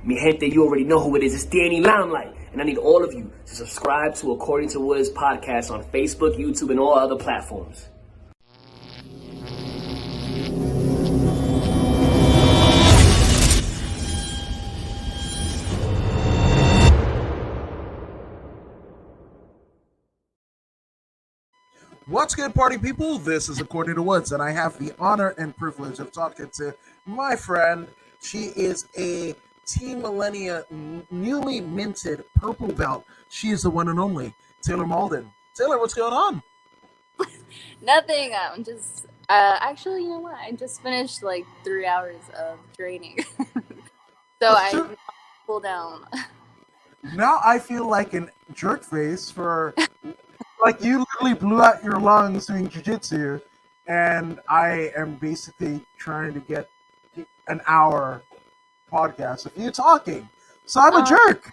Mi gente, you already know who it is. It's Danny Limelight. And I need all of you to subscribe to According to Woods podcast on Facebook, YouTube, and all other platforms. What's good, party people? This is According to Woods, and I have the honor and privilege of talking to my friend. She is a Team Millennia newly minted purple belt. She is the one and only Taylor Mauldin. Taylor, what's going on? Nothing. I'm just actually, you know what? I just finished like 3 hours of training, so I cool down. Now I feel like an jerk face for like you literally blew out your lungs doing jiu-jitsu, and I am basically trying to get an hour podcast of you talking. So I'm a jerk.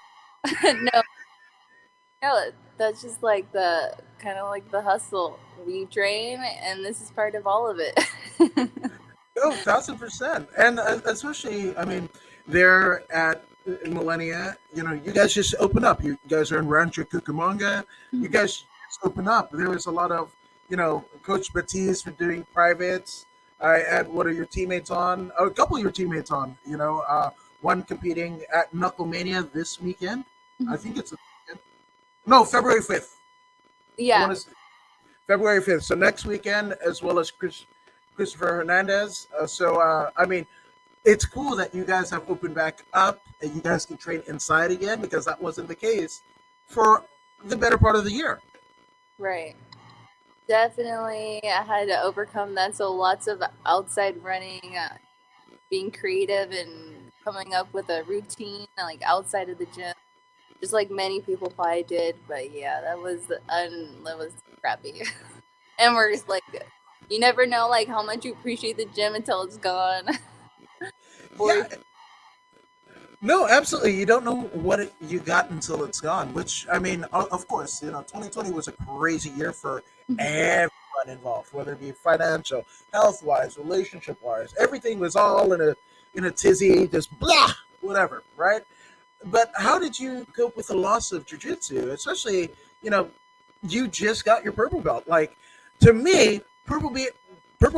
No, that's just like the kind of like the hustle. We train, and this is part of all of it. Oh, 1,000%. And especially, I mean, they're at Millennia, you know, you guys just open up. You guys are in Rancho Cucamonga. You guys just open up. There was a lot of, you know, Coach Batiste for doing privates. I had one of your teammates on, a couple of your teammates on, you know, one competing at Knuckle Mania this weekend. I think it's no, February 5th. Yeah. February 5th. So next weekend, as well as Christopher Hernandez. I mean, it's cool that you guys have opened back up and you guys can train inside again, because that wasn't the case for the better part of the year. Right. Definitely, I had to overcome that. So lots of outside running, being creative and coming up with a routine like outside of the gym, just like many people probably did. But yeah, that was crappy. And we're just like, you never know like how much you appreciate the gym until it's gone. Yeah. No, absolutely. You don't know what you got until it's gone, which, I mean, of course, you know, 2020 was a crazy year for everyone involved, whether it be financial, health-wise, relationship-wise. Everything was all in a tizzy, just blah, whatever, right? But how did you cope with the loss of jiu-jitsu? Especially, you know, you just got your purple belt. Like, to me, purple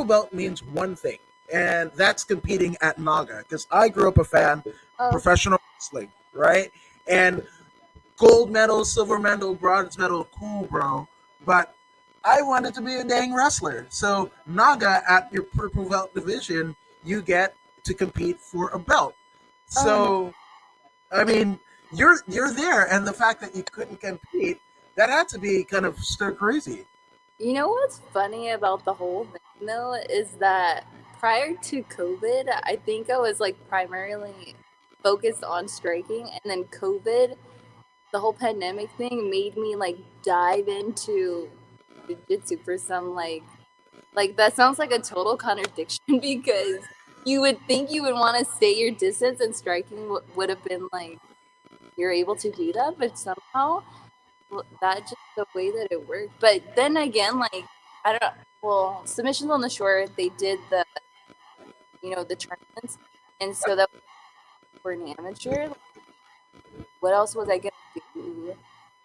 belt means one thing, and that's competing at Naga, because I grew up a fan of professional wrestling, right? And gold medal, silver medal, bronze medal, cool, bro. But I wanted to be a dang wrestler. So Naga, at your purple belt division, you get to compete for a belt. So, I mean, you're there, and the fact that you couldn't compete, that had to be kind of stir crazy. You know what's funny about the whole thing, though, is that prior to COVID, I think I was like primarily focused on striking, and then COVID, the whole pandemic thing, made me like dive into jiu-jitsu for some like that sounds like a total contradiction, because you would think you would want to stay your distance, and striking would have been like you're able to do that, but somehow that's just the way that it worked. But then again, like I don't know, well, Submissions on the Shore, they did the the tournaments, and so that for an amateur, what else was I gonna do?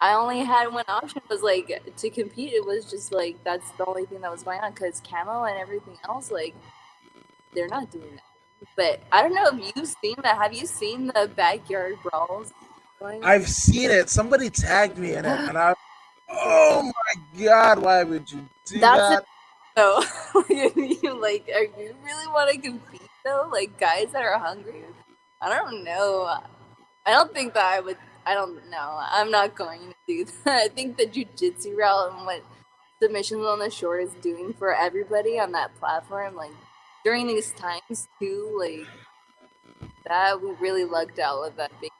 I only had one option, was like to compete. It was just like that's the only thing that was going on, because camo and everything else, like they're not doing that. But I don't know if you've seen that. Have you seen the backyard brawls going on? I've seen it. Somebody tagged me in it, and oh my god, why would you do that? So, you like, are you really want to compete though? Like guys that are hungry? I don't know. I don't think that I would. I don't know. I'm not going to do that. I think the jiu-jitsu route and what Submissions on the Shore is doing for everybody on that platform, like during these times too, like that, we really lucked out with that big.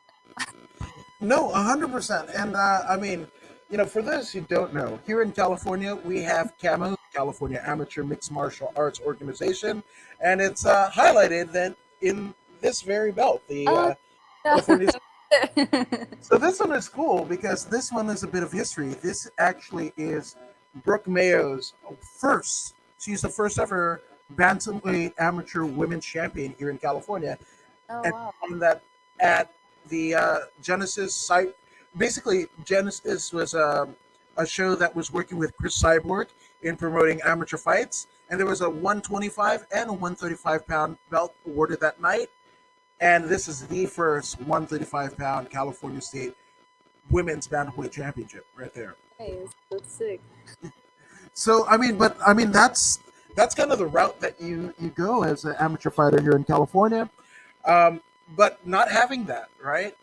No, 100%. And I mean, you know, for those who don't know, here in California, we have CAMO, California Amateur Mixed Martial Arts Organization, and it's highlighted that in this very belt, the California. So this one is cool because this one is a bit of history. This actually is Brooke Mayo's first. She's the first ever bantamweight amateur women's champion here in California, Oh, and wow. won that at the Genesis site. Basically, Genesis was a show that was working with Chris Cyborg in promoting amateur fights, and there was a 125 and a 135-pound belt awarded that night. And this is the first 135-pound California State women's bantamweight championship right there. Nice. That's sick. So I mean that's kind of the route that you go as an amateur fighter here in California. But not having that, right?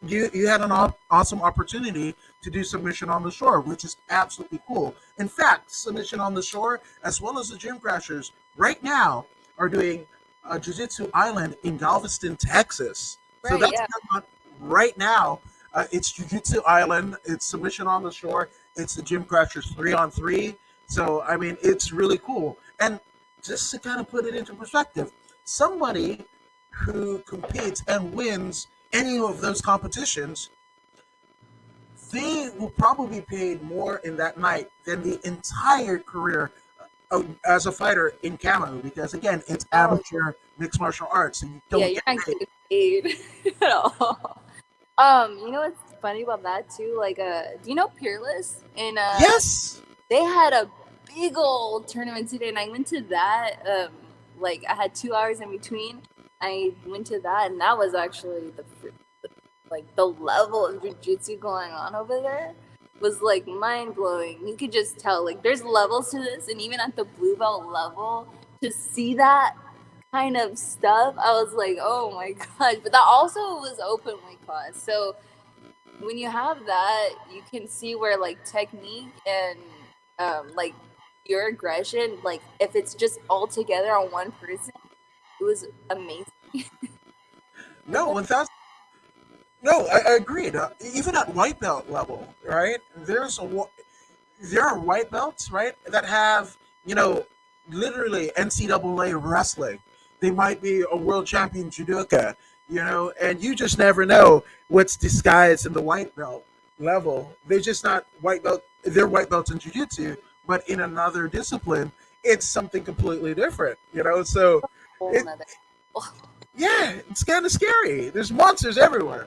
You had an awesome opportunity to do submission on the shore, which is absolutely cool. In fact, submission on the shore, as well as the Gym Crashers, right now are doing a Jiu-Jitsu Island in Galveston, Texas. So Right, that's yeah. going on right now. It's Jiu-Jitsu Island. It's submission on the shore. It's the Gym Crashers 3-on-3. So I mean, it's really cool. And just to kind of put it into perspective, somebody who competes and wins any of those competitions, they will probably be paid more in that night than the entire career as a fighter in camo, because again, it's amateur mixed martial arts, and you don't Yeah, you're get not paid. getting paid at all. You know what's funny about that too? Like, do you know Peerless? And Yes. they had a big old tournament today, and I went to that. Like, I had 2 hours in between. I went to that, and that was actually the level of jujitsu going on over there was like mind blowing. You could just tell, like, there's levels to this, and even at the blue belt level, to see that kind of stuff, I was like, oh my gosh. But that also was open weight class, so when you have that, you can see where like technique and like your aggression, like if it's just all together on one person, it was amazing. No, 1,000. No, I agreed. Even at white belt level, right? There are white belts, right, that have, literally NCAA wrestling. They might be a world champion judoka, and you just never know what's disguised in the white belt level. They're just not white belt. They're white belts in jiu-jitsu, but in another discipline, it's something completely different. So, Whole it, nother. yeah, it's kind of scary. There's monsters everywhere.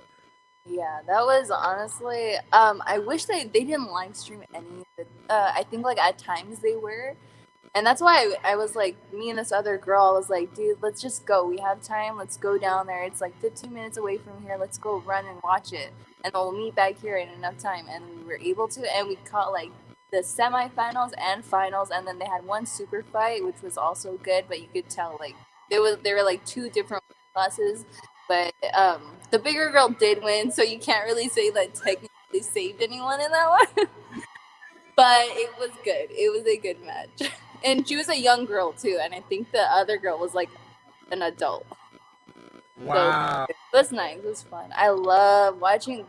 Yeah, that was honestly. I wish they didn't live stream any. I think like at times they were, and that's why I was like, me and this other girl, I was like, dude, let's just go. We have time. Let's go down there. It's like 15 minutes away from here. Let's go run and watch it, and we'll meet back here in enough time. And we were able to, and we caught like the semifinals and finals, and then they had one super fight, which was also good. But you could tell like they were like two different classes. But the bigger girl did win, so you can't really say that technically saved anyone in that one. But it was good. It was a good match. And she was a young girl, too. And I think the other girl was, like, an adult. Wow. So it was nice. It was fun. I love watching,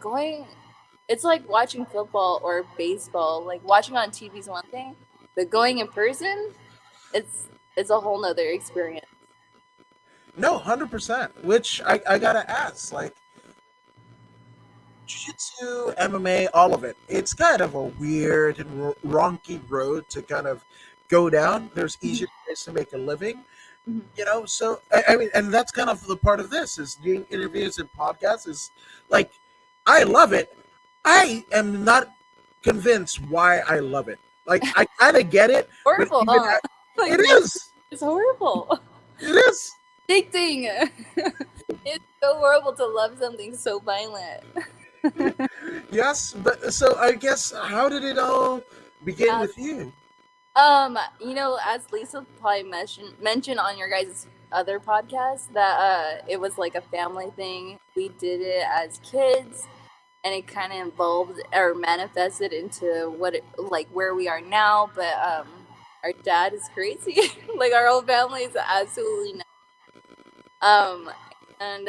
it's like watching football or baseball. Like, watching on TV is one thing. But going in person, it's a whole nother experience. No, 100%. Which I gotta ask, like, jiu-jitsu, MMA, all of it. It's kind of a weird and wonky road to kind of go down. There's easier ways to make a living, So I mean, and that's kind of the part of this is doing interviews and podcasts. Is like, I love it. I am not convinced why I love it. Like, I kind of get it. Horrible, but huh? it is. It's horrible. It is. Addicting. It's so horrible to love something so violent. Yes, but so I guess how did it all begin with you? As Lisa probably mentioned on your guys' other podcast, that it was like a family thing. We did it as kids, and it kind of evolved or manifested into where we are now. But our dad is crazy. Like, our whole family is absolutely nuts. And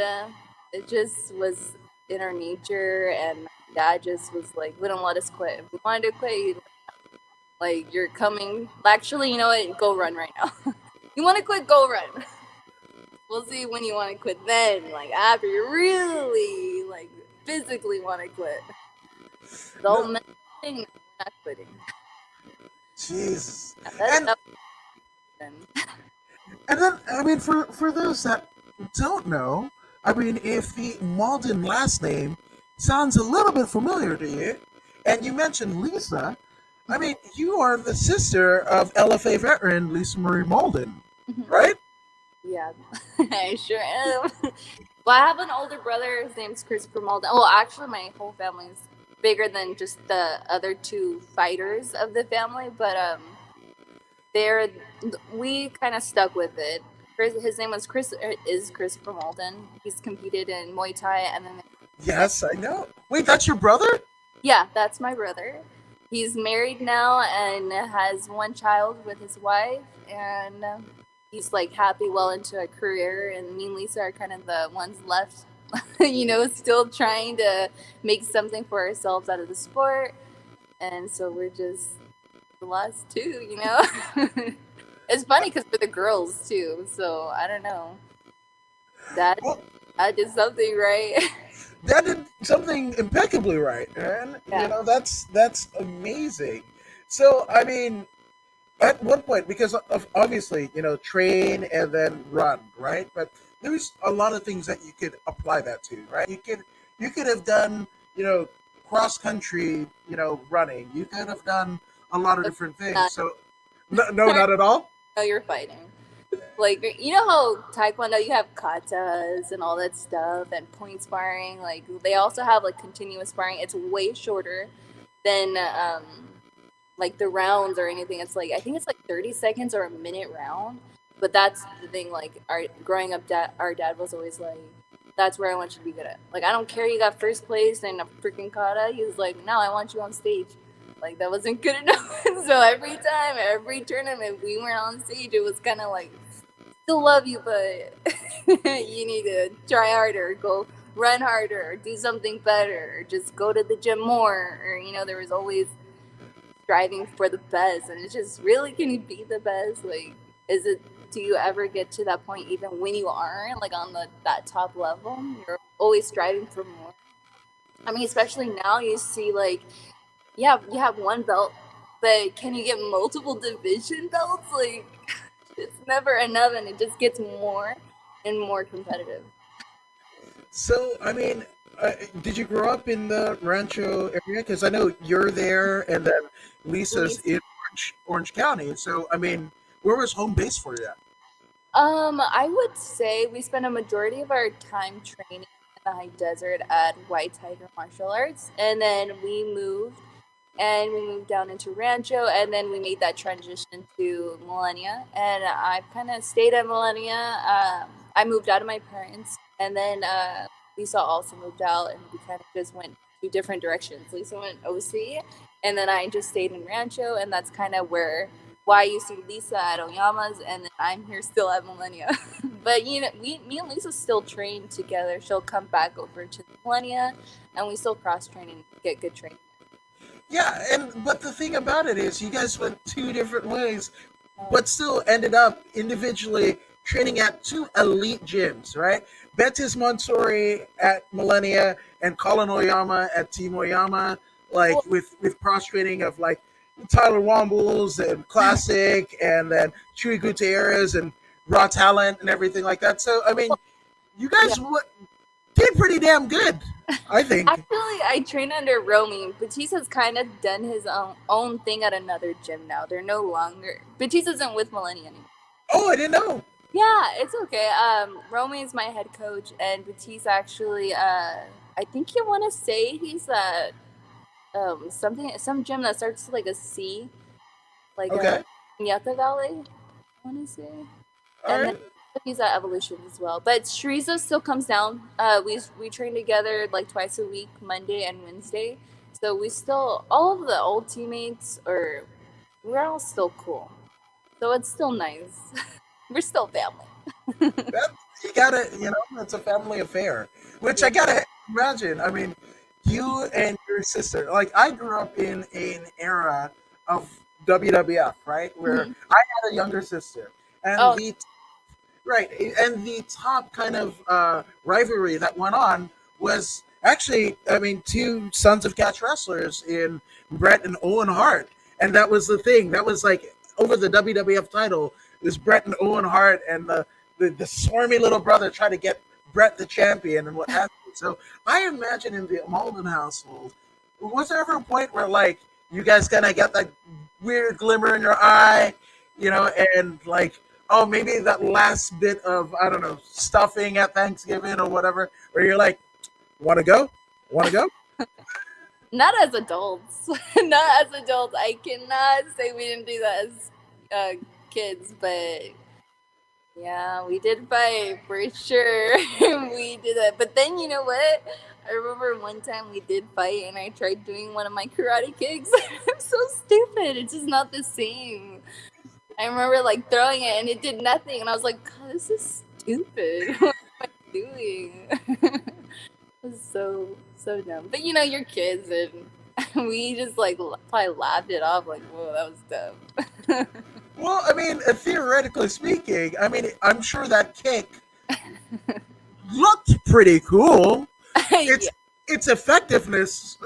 it just was in our nature, and dad just was like, wouldn't let us quit. If we wanted to quit, he'd like, you're coming. Actually, you know what? Go run right now. You want to quit? Go run. We'll see when you want to quit then. Like, after you really, like, physically want to quit. The whole mental thing, not quitting. Jesus. That's And then, I mean, for those that don't know, I mean, if the Mauldin last name sounds a little bit familiar to you, and you mentioned Lisa, I mean, you are the sister of LFA veteran Lisa Marie Mauldin, right? Yeah, I sure am. Well, I have an older brother. His name's Christopher Mauldin. Well, actually, my whole family's bigger than just the other two fighters of the family, but they're we kind of stuck with it. His name was Christopher Mauldin. He's competed in Muay Thai, and then Yes, I know. Wait, that's your brother? yeah, that's my brother. He's married now and has one child with his wife, and he's like happy, well into a career. And me and Lisa are kind of the ones left, still trying to make something for ourselves out of the sport. And so we're just the last two. It's funny because we're the girls too, so I don't know. That Well, I did something right. that did something impeccably right, man. Yeah. That's amazing. So, I mean, at one point, because of obviously, train and then run, right? But there's a lot of things that you could apply that to, right? You could have done, cross country, running. You could have done a lot of different things. So, no, not at all. No, you're fighting. Like, you know how Taekwondo, you have katas and all that stuff and point sparring. Like, they also have, like, continuous sparring. It's way shorter than, like, the rounds or anything. It's, like, I think it's, like, 30 seconds or a minute round. But that's the thing, like, growing up, our dad was always like, that's where I want you to be good at. Like, I don't care you got first place in a freaking kata. He was like, no, I want you on stage. Like, that wasn't good enough. So every time, every tournament we were on stage, it was kind of like, still love you, but you need to try harder, go run harder, do something better, or just go to the gym more. Or, there was always striving for the best. And it's just, really, can you be the best? Like, do you ever get to that point even when you aren't, like, on that top level? You're always striving for more. I mean, especially now you see, like, yeah, you have one belt, but can you get multiple division belts? Like, it's never enough, and it just gets more and more competitive. So, I mean, did you grow up in the Rancho area? Because I know you're there, and then Lisa's in Orange County. So, I mean, where was home base for you at? I would say we spent a majority of our time training in the high desert at White Tiger Martial Arts, and then we moved down into Rancho, and then we made that transition to Millennia, and I've kind of stayed at Millennia. I moved out of my parents, and then Lisa also moved out, and we kind of just went two different directions. Lisa went OC, and then I just stayed in Rancho, and that's kind of why you see Lisa at Oyama's, and then I'm here still at Millennia. But me and Lisa still train together. She'll come back over to Millennia, and we still cross train and get good training. Yeah, but the thing about it is, you guys went two different ways, but still ended up individually training at two elite gyms, right? Betis Montori at Millennia and Colin Oyama at Team Oyama, like with cross training of like Tyler Wombles and Classic, and then Chuy Gutierrez and Raw Talent and everything like that. So, I mean, you guys did pretty damn good, I think. Actually, I train under Romy. Batista's kind of done his own thing at another gym now. They're no longer... Batista isn't with Millennia anymore. Oh, I didn't know. Yeah, it's okay. Romy is my head coach, and Batista actually, I think you want to say he's at some gym that starts with like a C, like Piñata Valley, I want to say. Then he's at Evolution as well. But Shriza still comes down. We train together like twice a week, Monday and Wednesday. So we still, all of the old teammates we're all still cool. So it's still nice. We're still family. You gotta, it's a family affair, which I gotta imagine. I mean, you and your sister, like I grew up in an era of WWF, right? Where I had a younger sister, and the top kind of rivalry that went on was actually, I mean, two sons of catch wrestlers in Bret and Owen Hart, and that was the thing. That was like over the WWF title. It was Bret and Owen Hart, and the swarmy little brother tried to get Brett the champion and what have you. So I imagine in the Mauldin household, was there ever a point where like you guys kind of got that weird glimmer in your eye, and like, oh, maybe that last bit of, I don't know, stuffing at Thanksgiving or whatever, where you're like, want to go? Want to go? Not as adults. Not as adults. I cannot say we didn't do that as kids, but yeah, we did fight for sure. We did that. But then you know what? I remember one time we did fight and I tried doing one of my karate kicks. I'm so stupid. It's just not the same. I remember like throwing it and it did nothing. And I was like, God, this is stupid. What am I doing? It was so dumb. But you're kids and we just like probably laughed it off like, whoa, that was dumb. Well, I mean, theoretically speaking, I mean, I'm sure that kick looked pretty cool. Its its effectiveness.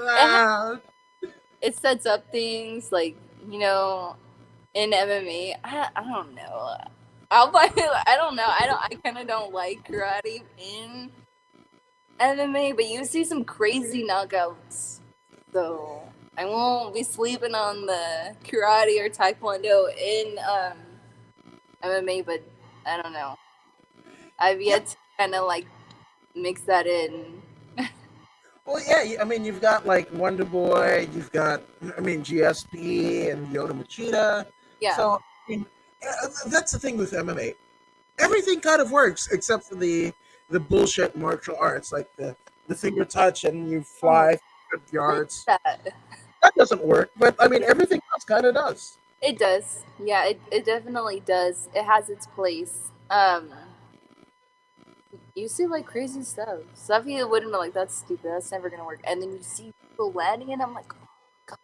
It sets up things like, in MMA. I don't know. I don't know. I kind of don't like karate in MMA, but you see some crazy knockouts. So I won't be sleeping on the karate or taekwondo in MMA, but I don't know. I've yet to kind of like mix that in. Well, yeah, I mean, you've got like Wonder Boy, you've got, I mean, GSP and Yoda Machida. Yeah. So, I mean, that's the thing with MMA. Everything kind of works except for the bullshit martial arts, like the finger touch and you fly 50 yards. That doesn't work, but I mean, everything else kind of does. It does. Yeah, it definitely does. It has its place. You see like crazy stuff you wouldn't be like, that's stupid, that's never gonna work, and then you see people landing it, I'm like, oh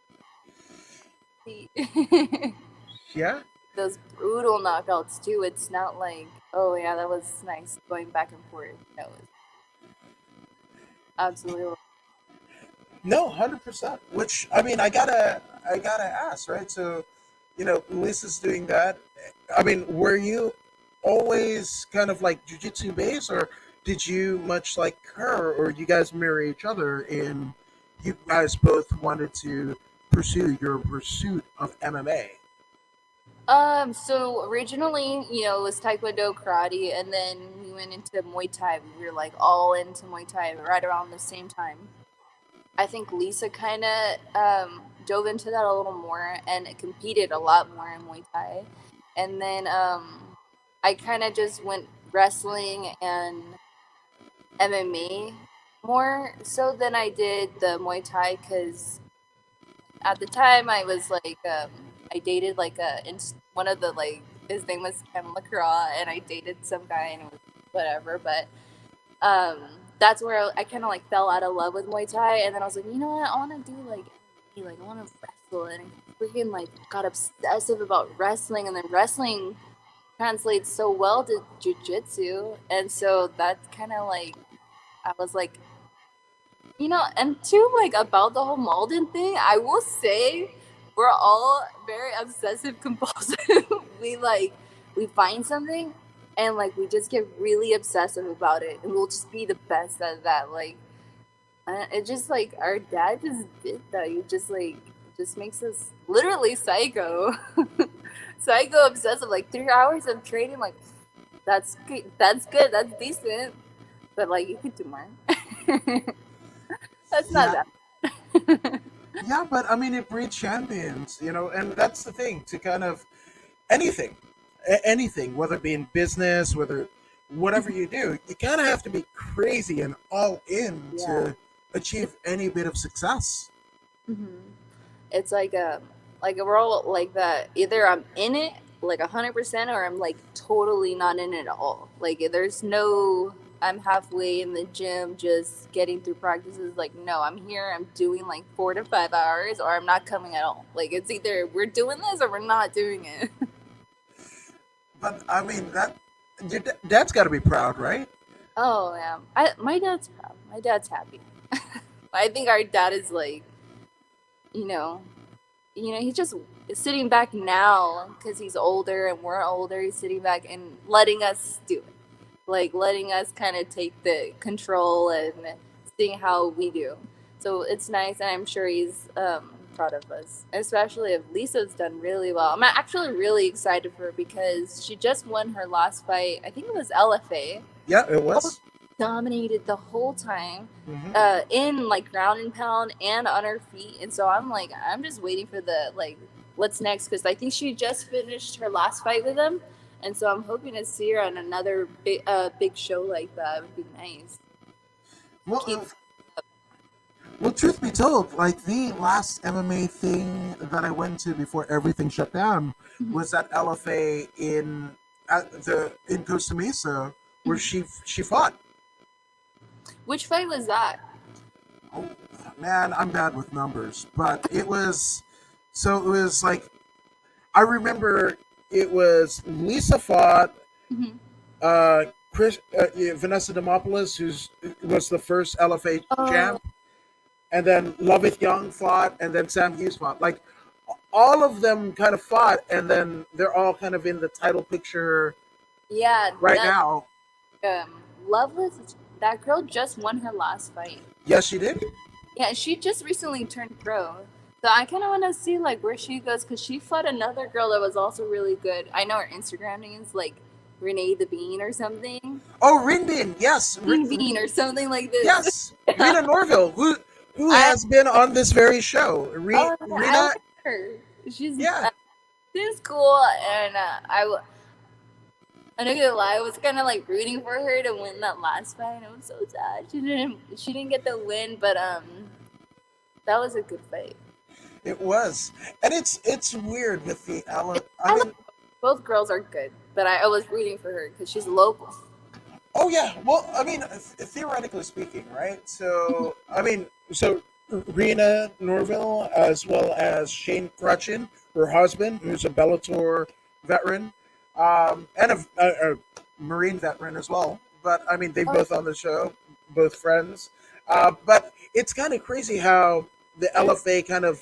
God. Yeah, those brutal knockouts too. It's not like, oh yeah, that was nice going back and forth. No, it's absolutely. No, 100%. Which, I mean, I gotta ask, right? So, Lisa's doing that. I mean, were you always kind of like jujitsu based, or did you, much like her, or you guys mirror each other in you guys both wanted to pursue your pursuit of MMA? So originally, it was Taekwondo, karate, and then we went into Muay Thai. We were like all into Muay Thai right around the same time. I think Lisa kind of dove into that a little more and competed a lot more in Muay Thai. And then I kind of just went wrestling and MMA more so than I did the Muay Thai, because at the time I was like, I dated like one of the like, his name was Ken LaCroix, and I dated some guy and it was whatever, but that's where I kind of like fell out of love with Muay Thai, and then I was like, you know what, I want to do like I want to wrestle, and I freaking like got obsessive about wrestling, and then wrestling translates so well to jiu-jitsu, and so that's kind of like, I was like, and too, like, about the whole Mauldin thing, I will say we're all very obsessive compulsive. we find something and like we just get really obsessive about it, and we'll just be the best at that. Like, it just like our dad just did that. You just like, just makes us literally psycho. Psycho obsessive. Like 3 hours of training, like that's good, that's decent, but like you could do more. That's not that. Yeah, but I mean, it breeds champions, and that's the thing, to kind of anything, whether it be in business, whatever you do, you kind of have to be crazy and all in to achieve any bit of success. Mm-hmm. It's like we're all like that. Either I'm in it like 100%, or I'm like totally not in it at all. Like there's no, I'm halfway in the gym just getting through practices. Like, no, I'm here, I'm doing like 4 to 5 hours, or I'm not coming at all. Like, it's either we're doing this or we're not doing it. But I mean, your dad's got to be proud, right? Oh yeah, my dad's proud. My dad's happy. I think our dad is like, he's just sitting back now because he's older and we're older. He's sitting back and letting us do it. like letting us kind of take the control and seeing how we do. So it's nice, and I'm sure he's proud of us, especially if Lisa's done really well. I'm actually really excited for her because she just won her last fight. I think it was LFA. Yeah, it was. Dominated the whole time, in like ground and pound and on her feet. And so I'm just waiting for the like what's next, because I think she just finished her last fight with him, and so I'm hoping to see her on another big show like that. It would be nice. Well, truth be told, like the last MMA thing that I went to before everything shut down was at LFA in Costa Mesa, where she fought. Which fight was that? Oh, man, I'm bad with numbers, but it was like, I remember it was Lisa fought Vanessa Demopoulos, who was the first LFA champ, and then Loveth Young fought, and then Sam Hughes fought. Like, all of them kind of fought, and then they're all kind of in the title picture. Yeah, right now. Loveless. That girl just won her last fight. Yes, she did. Yeah, she just recently turned pro. So I kind of want to see like where she goes, because she fought another girl that was also really good. I know her Instagram name is like Renee the Bean or something. Oh, Rinbin, yes. Bean or something like this. Yes, Rena Norville, who has been on this very show. Rena, I like her. She's cool, and I'm not gonna lie, I was kind of like rooting for her to win that last fight. I was so sad she didn't get the win, but that was a good fight. It was, and it's weird with the both girls are good, but I was rooting for her because she's local. Oh yeah, well, I mean, theoretically speaking, right? So so Rena Norville, as well as Shane Crutchin, her husband, who's a Bellator veteran. And a Marine veteran as well. But I mean, they both on the show, both friends. But it's kind of crazy how the LFA kind of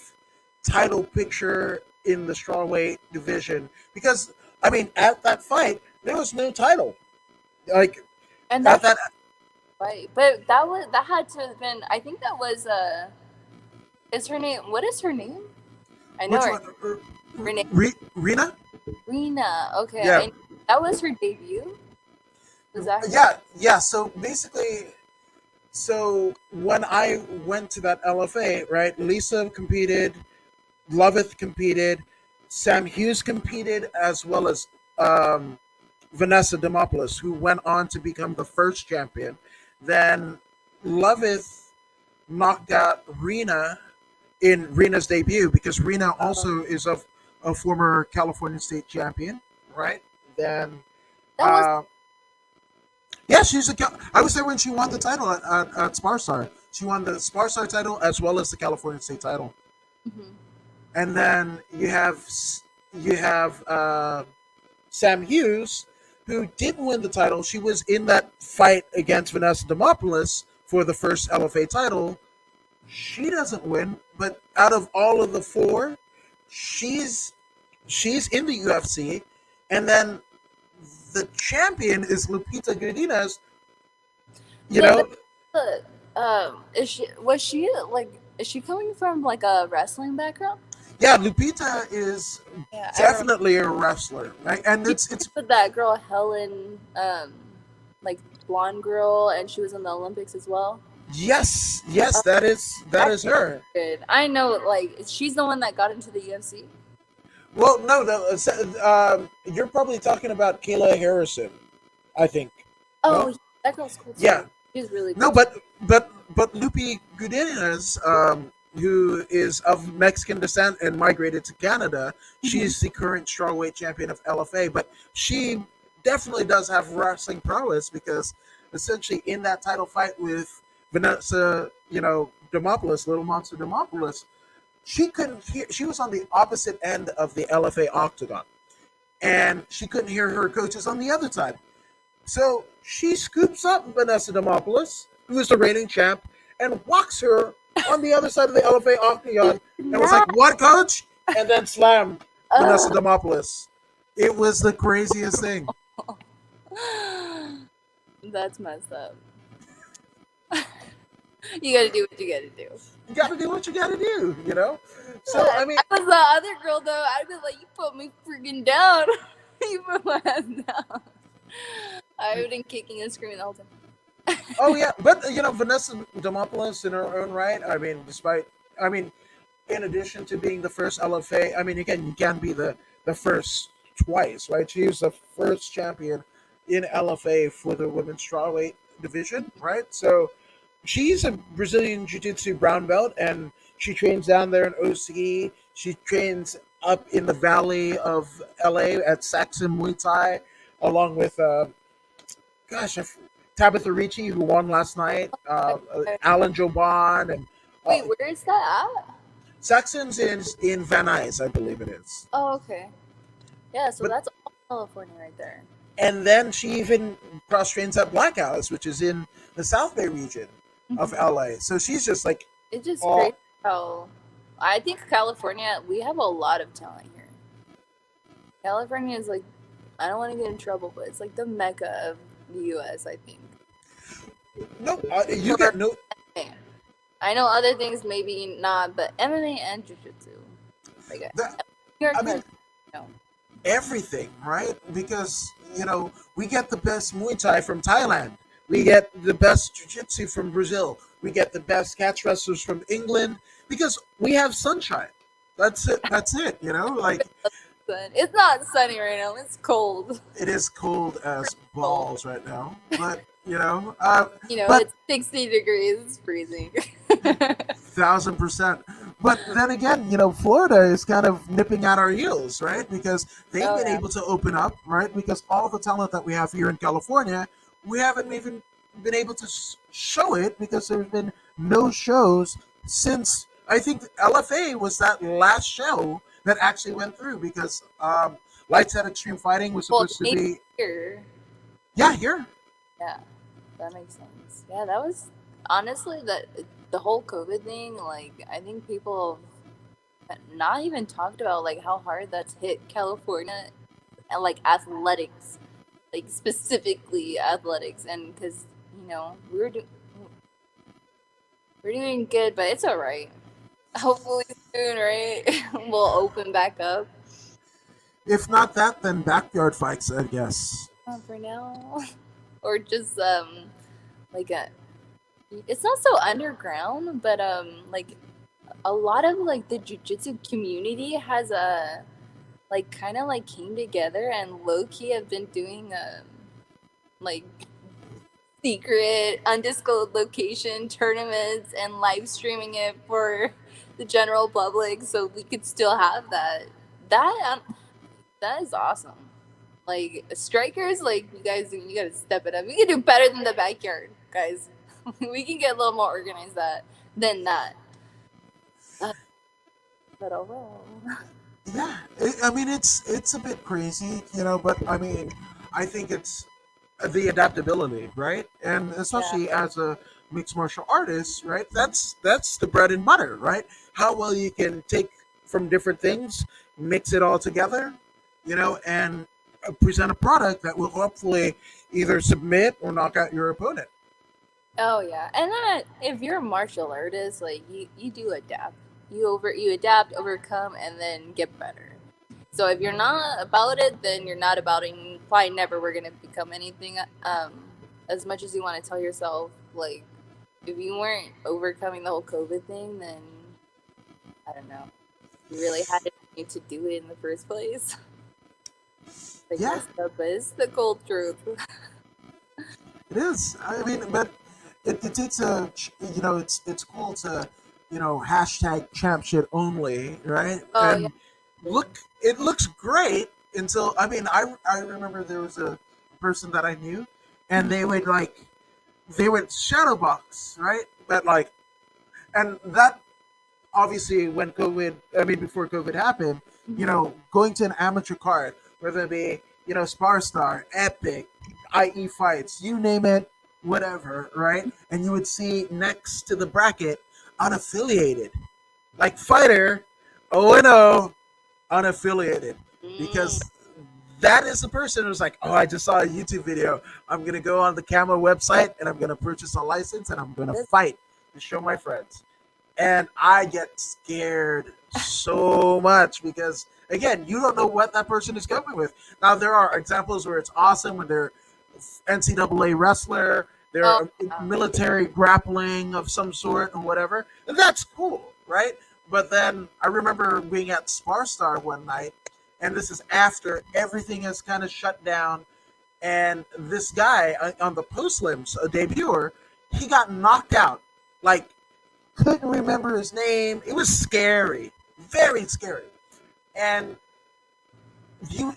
title picture in the strawweight division, because I mean, at that fight there was no title. Like, and that fight, but that had to have been. I think that was Is her name? What is her name? I know her. Renee. Rena. Rena, okay. Yeah. That was her debut? Was that her? Yeah. So basically, when I went to that LFA, right, Lisa competed, Loveth competed, Sam Hughes competed, as well as Vanessa Demopoulos, who went on to become the first champion. Then Loveth knocked out Rena in Rena's debut, because Rena also is a former California state champion, right? Then, she's I was there when she won the title at Sparstar. She won the Sparstar title as well as the California state title. Mm-hmm. And then you have Sam Hughes, who didn't win the title. She was in that fight against Vanessa Demopoulos for the first LFA title. She doesn't win, but out of all of the four, she's in the UFC, and then the champion is Lupita Godinez. Is she coming from like a wrestling background? Yeah, Lupita is definitely a wrestler, right? And it's that girl Helen, like blonde girl, and she was in the Olympics as well. Yes, that is her. Good. I know, like, she's the one that got into the UFC. Well, no, you're probably talking about Kayla Harrison, I think. Oh, no? That girl's cool too. Yeah, she's really cool. No, but Lupi Godinez, who is of Mexican descent and migrated to Canada, she's the current strawweight champion of LFA. But she definitely does have wrestling prowess, because essentially in that title fight with Vanessa, Demopoulos, Little Monster Demopoulos, she couldn't hear. She was on the opposite end of the LFA octagon, and she couldn't hear her coaches on the other side. So she scoops up Vanessa Demopoulos, who is the reigning champ, and walks her on the other side of the LFA octagon, and was like, "What, coach?" And then slammed Vanessa Demopoulos. It was the craziest thing. That's messed up. You gotta do what you gotta do. You got to do what you got to do, you know? So, I mean, I was the other girl though. I'd be like, you put me freaking down. You put my ass down. I would been kicking and screaming the whole time. oh, yeah. But, Vanessa Demopoulos in her own right, in addition to being the first LFA, again, you can't be the first twice, right? She was the first champion in LFA for the women's strawweight division, right? So she's a Brazilian Jiu Jitsu brown belt, and she trains down there in OCE. She trains up in the valley of LA at Saxon Muay Thai, along with, Tabitha Ricci, who won last night, Alan Joban, and wait, where is that at? Saxon's in Van Nuys, I believe it is. Oh, okay. Yeah, so that's all California right there. And then she even cross trains at Black Alice, which is in the South Bay region of LA. So she's just like, it's just great how I think California, we have a lot of talent here. California is like, I don't want to get in trouble, but it's like the mecca of the US, I think. No, you get no. I know other things maybe not, but MMA and Jiu-Jitsu. Everything, right? Because, we get the best Muay Thai from Thailand. We get the best Jiu-Jitsu from Brazil. We get the best catch wrestlers from England because we have sunshine. That's it. Like, it's not sunny right now. It's cold. It is cold as balls right now, but it's 60 degrees. It's freezing. 1,000%. But then again, Florida is kind of nipping at our heels, right? Because they've been able to open up, right? Because all the talent that we have here in California, we haven't even been able to show it because there's been no shows since, I think LFA was that last show that actually went through because Lights Out Extreme Fighting was supposed to be here. Yeah, here. Yeah, that makes sense. Yeah, that was honestly the whole COVID thing. Like, I think people have not even talked about like how hard that's hit California and like athletics, like specifically athletics, and because we're doing good, but it's all right. Hopefully soon, right? We'll open back up. If not that, then backyard fights, I guess. For now, or just it's not so underground, but like a lot of like the jiu-jitsu community has kind of came together and low-key have been doing like secret undisclosed location tournaments and live streaming it for the general public so we could still have that is awesome. Like strikers, like you gotta step it up. We can do better than the backyard, guys. We can get a little more organized than that. But overall, yeah, it's a bit crazy, but I think it's the adaptability, right? And especially as a mixed martial artist, right? That's the bread and butter, right? How well you can take from different things, mix it all together, and present a product that will hopefully either submit or knock out your opponent. Oh yeah, and then if you're a martial artist, like you do adapt. You adapt, overcome, and then get better. So if you're not about it, then you're not about it. And probably never we're gonna become anything. As much as you want to tell yourself, like if you weren't overcoming the whole COVID thing, then I don't know. You really had to do it in the first place. But it's the cold truth. It is. But it takes it's cool to, hashtag champ shit only, right? Oh, and it looks great until, I remember there was a person that I knew and they would shadow box, right? But and that obviously before COVID happened, going to an amateur card, whether it be, Spar Star, Epic, IE Fights, you name it, whatever, right? And you would see next to the bracket, unaffiliated. Like Fighter, 0-0, unaffiliated. Because that is the person who's like, oh, I just saw a YouTube video. I'm going to go on the Camo website and I'm going to purchase a license and I'm going to fight and show my friends. And I get scared so much because, again, you don't know what that person is coming with. Now, there are examples where it's awesome when they're NCAA wrestler, they're military grappling of some sort or whatever. And that's cool, right? But then I remember being at Sparstar one night, and this is after everything has kind of shut down. And this guy on the postlims, a debuter, he got knocked out. Like, couldn't remember his name. It was scary, very scary. And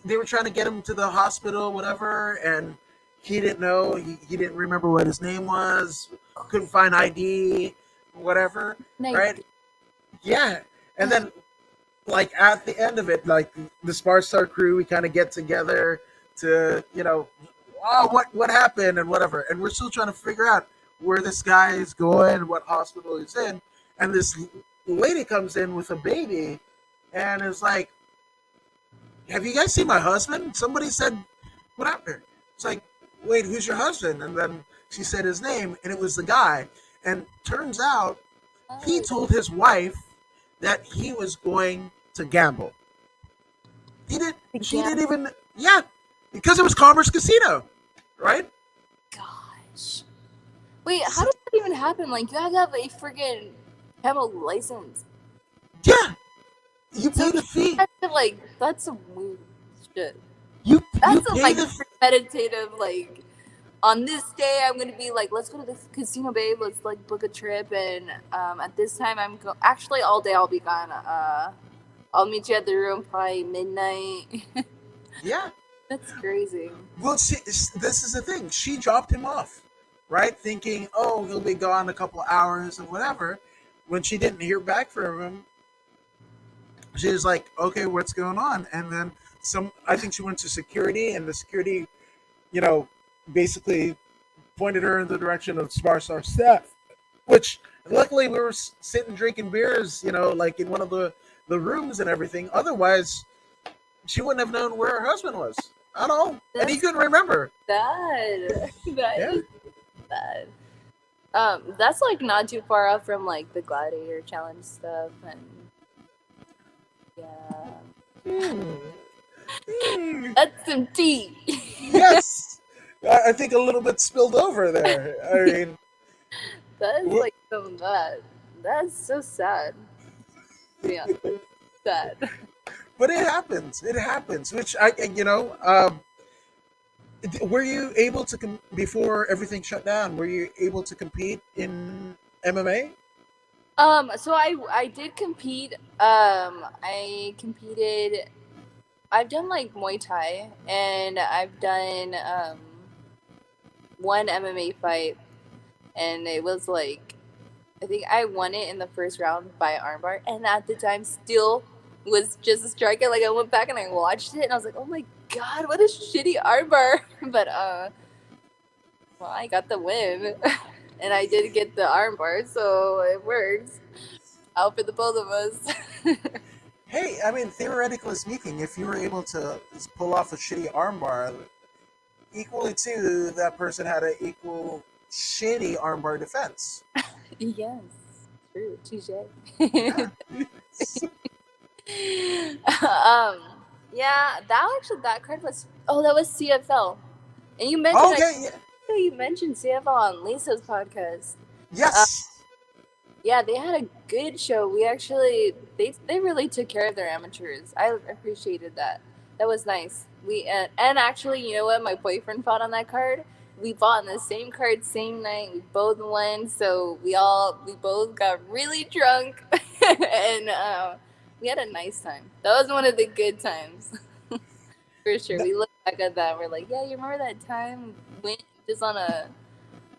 they were trying to get him to the hospital, whatever, and he didn't know. He didn't remember what his name was. Couldn't find ID, whatever. Right? Yeah. And then, like, at the end of it, like, the Sparstar crew, we kind of get together to, what happened and whatever. And we're still trying to figure out where this guy is going, what hospital he's in. And this lady comes in with a baby and is like, have you guys seen my husband? Somebody said, what happened? It's like, wait, who's your husband? And then she said his name, and it was the guy. And turns out he told his wife that he was going to gamble. She didn't even, because it was Commerce Casino, right? Gosh. Wait, how did that even happen? Like, you have to have a freaking Camo license. Yeah. You pay the fee. That's some weird shit. That's meditative, like, on this day I'm gonna be like, let's go to the casino, babe. Let's like book a trip, and at this time actually all day I'll be gone. I'll meet you at the room probably midnight. Yeah. That's crazy. Well, see, this is the thing. She dropped him off, right? Thinking, oh, he'll be gone a couple of hours or whatever. When she didn't hear back from him, she was like, okay, what's going on? And then I think she went to security, and the security, basically pointed her in the direction of Sparstar staff, which luckily we were sitting drinking beers, like in one of the rooms and everything. Otherwise, she wouldn't have known where her husband was at all. And he couldn't remember. That is bad. That's like not too far off from like the Gladiator Challenge stuff, and that's some tea. Yes, I think a little bit spilled over there. I mean, that is like so bad. That's so sad. Yeah, sad. But it happens. It happens. Which were you able to before everything shut down? Were you able to compete in MMA? So I did compete. I competed. I've done like Muay Thai, and I've done one MMA fight, and it was like, I think I won it in the first round by armbar, and at the time still was just a striker. Like, I went back and I watched it, and I was like, oh my god, what a shitty armbar. But well, I got the win. And I did get the armbar, so it works out for the both of us. Hey, I mean, theoretically speaking, if you were able to pull off a shitty armbar, equally too, that person had an equal shitty armbar defense. Yes, true, touche. Yeah. Yeah, that card was that was CFL, and you mentioned you mentioned CFL on Lisa's podcast. Yes. Yeah, they had a good show. We actually they really took care of their amateurs. I appreciated that. That was nice. We and actually, you know what? My boyfriend fought on that card. We fought on the same card, same night. We both won, so we both got really drunk, and we had a nice time. That was one of the good times, for sure. We look back at that. We're like, yeah, you remember that time we went just on a.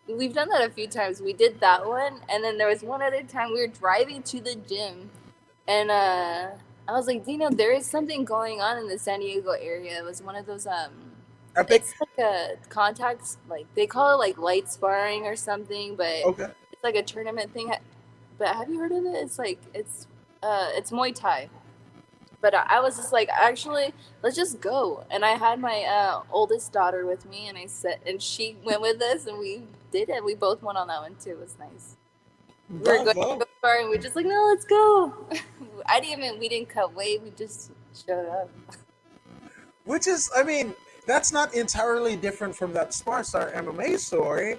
We've done that a few times. We did that one, and then there was one other time we were driving to the gym, and I was like, Dino, there is something going on in the San Diego area. It was one of those it's like a contacts, like they call it like light sparring or something, but it's like a tournament thing. But have you heard of it? It's like it's Muay Thai. But I was just like, actually, let's just go. And I had my oldest daughter with me, and I said, and she went with us, and we did it. We both went on that one too. It was nice. We were going to go far, and we just like, no, let's go. We didn't cut weight. We just showed up. Which is, I mean, that's not entirely different from that Star MMA story,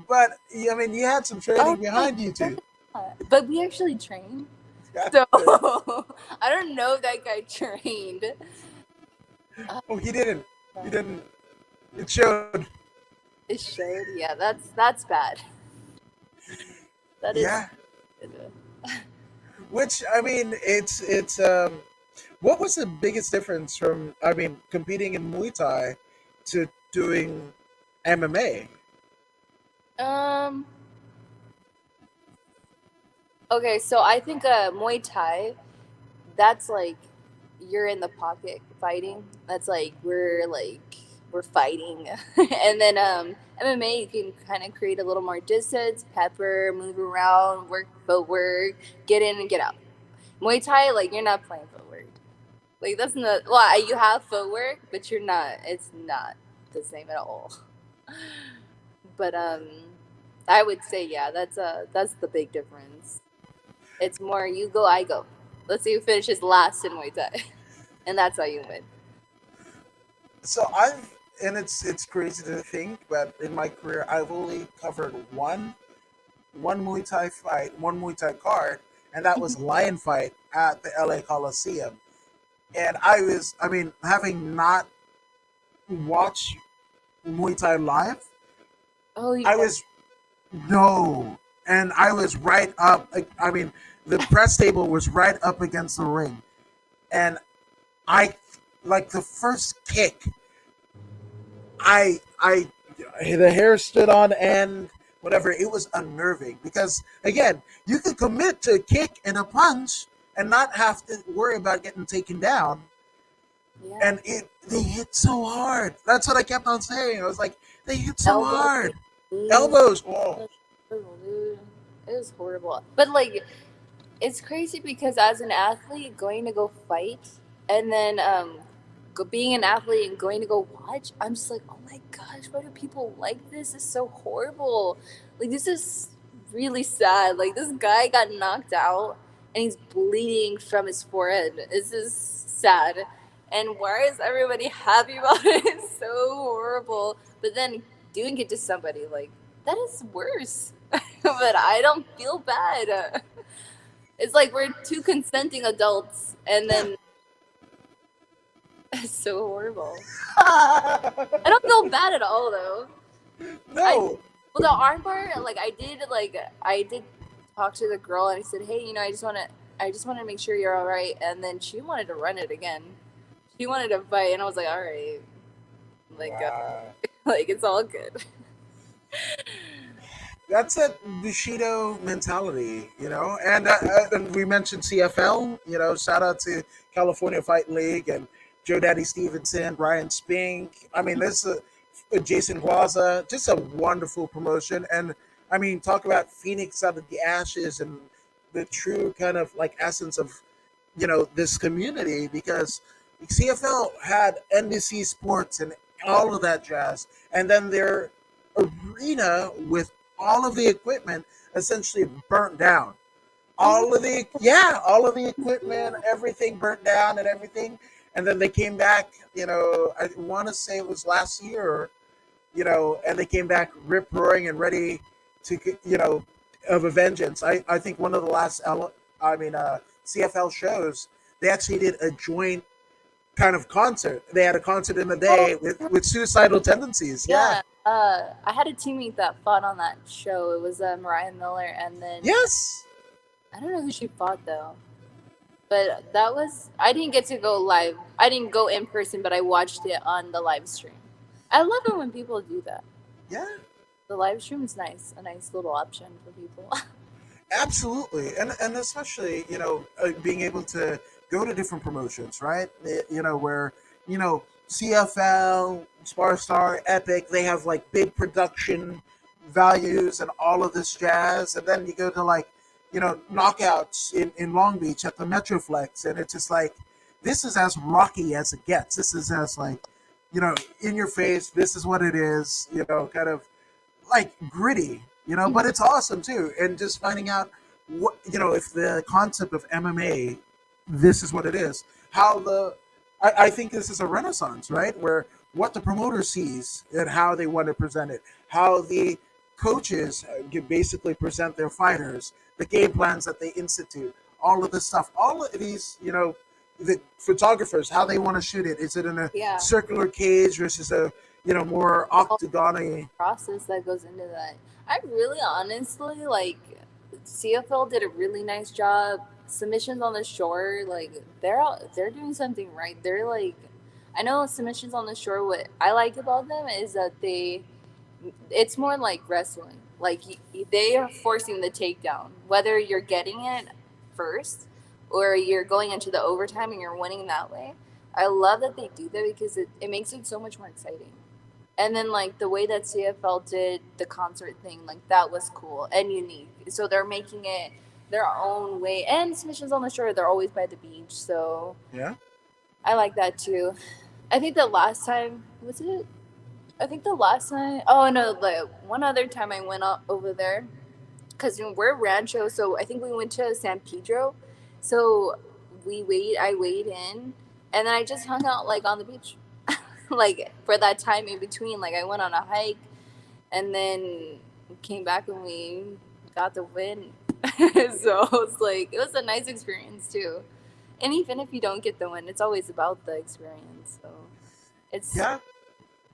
but I mean, you had some training behind you too. But we actually trained. So I don't know if that guy trained. Oh, he didn't. He didn't. It showed. It showed. Yeah, that's bad. That is. Yeah. Which, I mean, it's what was the biggest difference from, I mean, competing in Muay Thai to doing MMA? Okay, so I think Muay Thai, that's like you're in the pocket fighting. That's like we're fighting, and then MMA you can kind of create a little more distance, pepper, move around, work footwork, get in and get out. Muay Thai, like you're not playing footwork. Like that's not you have footwork, but you're not. It's not the same at all. But I would say that's the big difference. It's more you go, I go. Let's see who finishes last in Muay Thai, and that's how you win. So it's crazy to think, but in my career I've only covered one Muay Thai fight, one Muay Thai card, and that was Lion Fight at the LA Coliseum. And I mean, having not watched Muay Thai live, and I was right up. I mean, the press table was right up against the ring, and I like the first kick. The hair stood on end. Whatever, it was unnerving because again, you could commit to a kick and a punch and not have to worry about getting taken down. Yeah. And they hit so hard. That's what I kept on saying. I was like, they hit so hard. Elbows. Oh. It was horrible. But like, it's crazy because as an athlete, going to go fight and then being an athlete and going to go watch, I'm just like, oh my gosh, why do people like this? It's so horrible. Like, this is really sad. Like, this guy got knocked out and he's bleeding from his forehead. This is sad. And why is everybody happy about it? It's so horrible. But then doing it to somebody, like, that is worse. But I don't feel bad. It's like we're two consenting adults, and then it's so horrible. I don't feel bad at all, though. No. The armbar, like I did talk to the girl, and I said, hey, I just want to make sure you're all right. And then she wanted to run it again. She wanted to fight, and I was like, all right, like, wow. Like it's all good. That's a Bushido mentality, and we mentioned CFL, shout out to California Fight League and Joe Daddy Stevenson, Brian Spink. I mean, this is Jason Guaza, just a wonderful promotion. And I mean, talk about Phoenix out of the ashes and the true kind of like essence of, this community, because CFL had NBC Sports and all of that jazz. And then their arena with all of the equipment essentially burnt down. All of the equipment, everything burnt down and everything. And then they came back, I want to say it was last year, and they came back rip-roaring and ready to, of a vengeance. I think one of the last, CFL shows, they actually did a joint kind of concert. They had a concert in the day with suicidal tendencies. Yeah. I had a teammate that fought on that show. It was Mariah Miller, and then yes, I don't know who she fought though, but I didn't get to go live. I didn't go in person, but I watched it on the live stream. I love it when people do that. Yeah, the live stream is nice, a nice little option for people. Absolutely, and especially being able to go to different promotions, right? Where CFL, Star, Epic, they have like big production values and all of this jazz. And then you go to like, knockouts in Long Beach at the Metroflex. And it's just like, this is as rocky as it gets. This is as like, in your face. This is what it is. Kind of like gritty. But it's awesome too. And just finding out what if the concept of MMA, this is what it is. I think this is a renaissance, right? Where what the promoter sees and how they want to present it, how the coaches basically present their fighters, the game plans that they institute, all of this stuff, all of these, the photographers, how they want to shoot it. Is it in a circular cage versus a, more octagon process that goes into that? I really honestly like CFL did a really nice job. Submissions on the shore, like they're doing something right. They're like, I know submissions on the shore. What I like about them is that it's more like wrestling. Like they are forcing the takedown, whether you're getting it first or you're going into the overtime and you're winning that way. I love that they do that because it makes it so much more exciting. And then like the way that CFL did the concert thing, like that was cool and unique. So they're making it their own way. And submissions on the shore, they're always by the beach. So yeah, I like that too. I think the last time, oh no, the one other time I went over there, because we're Rancho, so I think we went to San Pedro. So I weighed in, and then I just hung out like on the beach. Like for that time in between, like I went on a hike and then came back and we got the win. So it was a nice experience too. And even if you don't get the win, it's always about the experience. So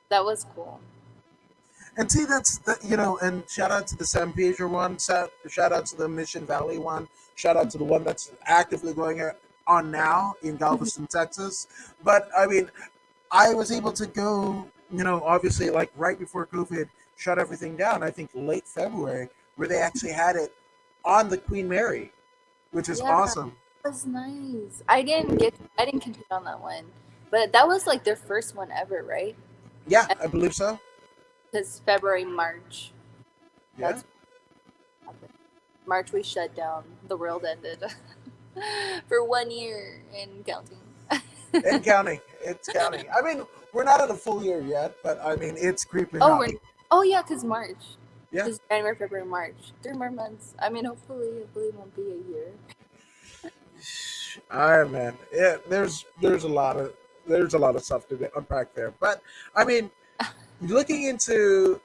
that was cool. And see, that's and shout out to the San Pedro one, shout out to the Mission Valley one, shout out to the one that's actively going on now in Galveston, Texas. But I mean, I was able to go, obviously like right before COVID shut everything down, I think late February, where they actually had it on the Queen Mary, which is awesome. That was nice. I didn't compete on that one, but that was like their first one ever, right? Yeah, I believe so. Because February, March. Yeah. March we shut down. The world ended for 1 year and counting. And counting. It's counting. I mean, we're not at a full year yet, but I mean, it's creeping up. Oh, yeah, because March. Yeah. Because January, February, March. 3 more months. I mean, hopefully it won't be a year. All right, man. Yeah, there's a lot of stuff to unpack there. But, I mean, looking into,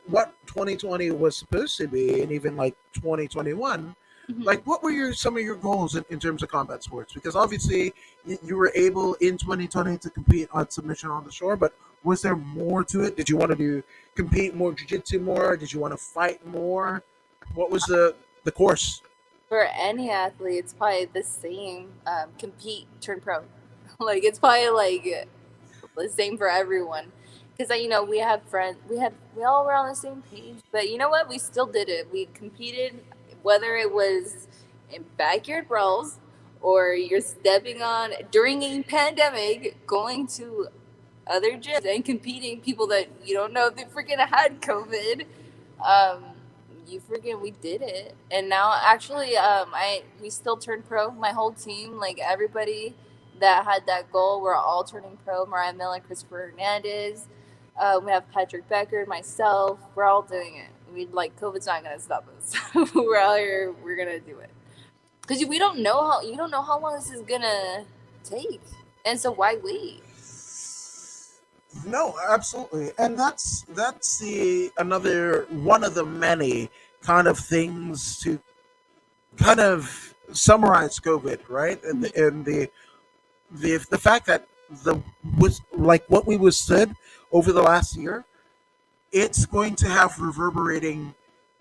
what 2020 was supposed to be and even like 2021, like what were some of your goals in terms of combat sports? Because obviously you were able in 2020 to compete on submission on the shore, but was there more to it? Did you want to compete more jiu-jitsu more? Did you want to fight more? What was the course? For any athlete, it's probably the same. Compete, turn pro. Like it's probably like the same for everyone. Because we have friends, we all were on the same page. But you know what? We still did it. We competed, whether it was in backyard brawls or you're stepping on during a pandemic, going to other gyms and competing people that you don't know if they freaking had COVID. We did it. And now actually we still turned pro. My whole team, like everybody that had that goal, we're all turning pro. Mariah Miller, Christopher Hernandez, we have Patrick Becker, myself, we're all doing it. COVID's not gonna stop us. We're out here, we're gonna do it. Because you don't know how long this is gonna take. And so why wait? No, absolutely. And that's another one of the many kind of things to kind of summarize COVID, right? And the fact that what we withstood over the last year, it's going to have reverberating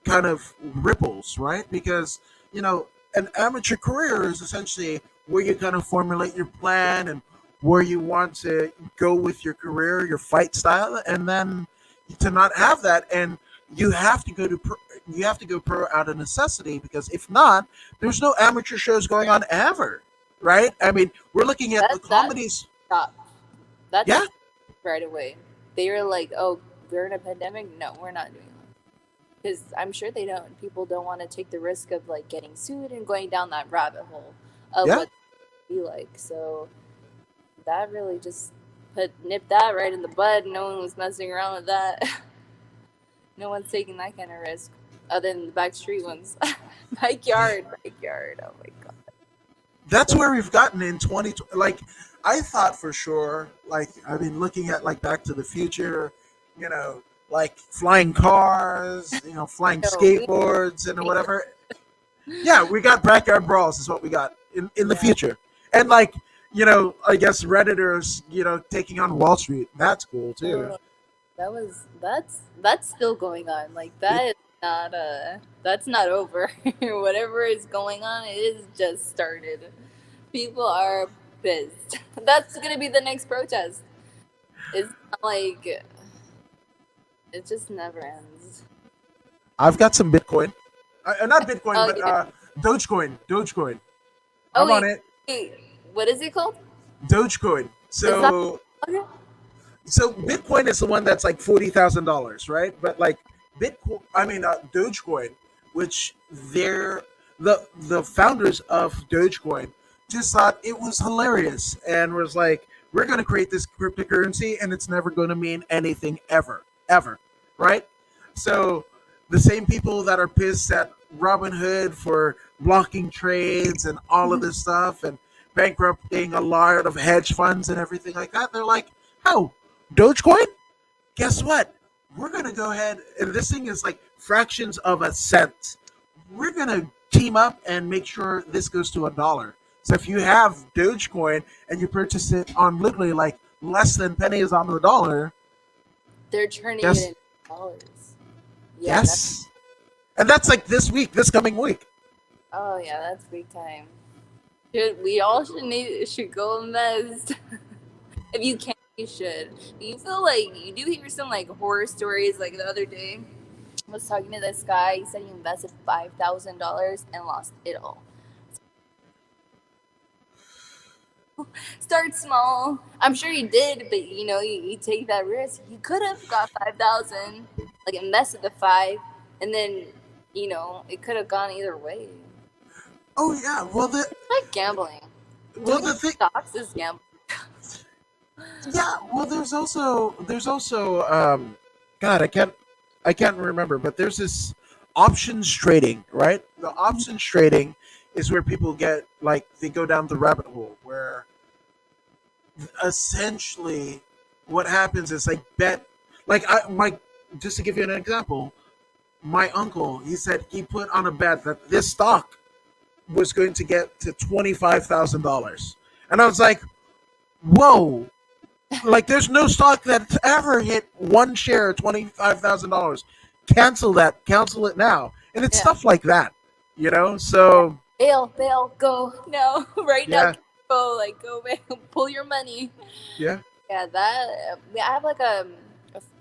kind of ripples, right? Because an amateur career is essentially where you kind of formulate your plan and where you want to go with your career, your fight style, and then to not have that, and you have to go pro out of necessity, because if not, there's no amateur shows going on ever, right? I mean, we're looking at the comedies. That's right away. They were like, "Oh, we're in a pandemic. No, we're not doing that," because I'm sure people don't want to take the risk of like getting sued and going down that rabbit hole of what be like. So that really just nipped that right in the bud. No one was messing around with that. No one's taking that kind of risk other than the back street ones. backyard. Oh my god. That's where we've gotten in 2020. Like, I thought for sure, like, I've been looking at like Back to the Future, like flying cars, flying skateboards and whatever. Yeah, we got backyard brawls is what we got in the future. And like, I guess Redditors, taking on Wall Street. That's cool too. That's still going on. Like that's not over. Whatever is going on, it is just started. People are pissed. That's gonna be the next protest. It's not like it just never ends. I've got some Bitcoin. Not Bitcoin, but Dogecoin. I'm on it. Wait, what is it called? Dogecoin. So Bitcoin is the one that's like $40,000, right? But like Dogecoin, which the founders of Dogecoin just thought it was hilarious and was like, we're going to create this cryptocurrency and it's never going to mean anything ever, right? So the same people that are pissed at Robinhood for blocking trades and all of this stuff and bankrupting a lot of hedge funds and everything like that, they're like, oh, Dogecoin? Guess what? We're going to go ahead, and this thing is like fractions of a cent. We're going to team up and make sure this goes to $1. So if you have Dogecoin and you purchase it on literally like less than pennies on the dollar, they're turning it into dollars. Yeah, yes. And that's like this coming week. Oh yeah, that's big time. We all should go invest. If you can, you should. You feel like you do hear some like horror stories. Like the other day, I was talking to this guy. He said he invested $5,000 and lost it all. Start small. I'm sure he did, but you take that risk. He could have got 5,000, like invested the 5, and then it could have gone either way. Oh yeah, well it's like gambling. Well, the thing, stocks is gambling. Yeah, well, there's also God, I can't remember, but there's this options trading, right? The options trading is where people get like they go down the rabbit hole where essentially what happens is like bet like just to give you an example, my uncle, he said he put on a bet that this stock was going to get to $25,000. And I was like, whoa, like there's no stock that's ever hit one share $25,000. Cancel it now. And it's stuff like that, so bail, go now, right now, go bail, pull your money. Yeah, that I have like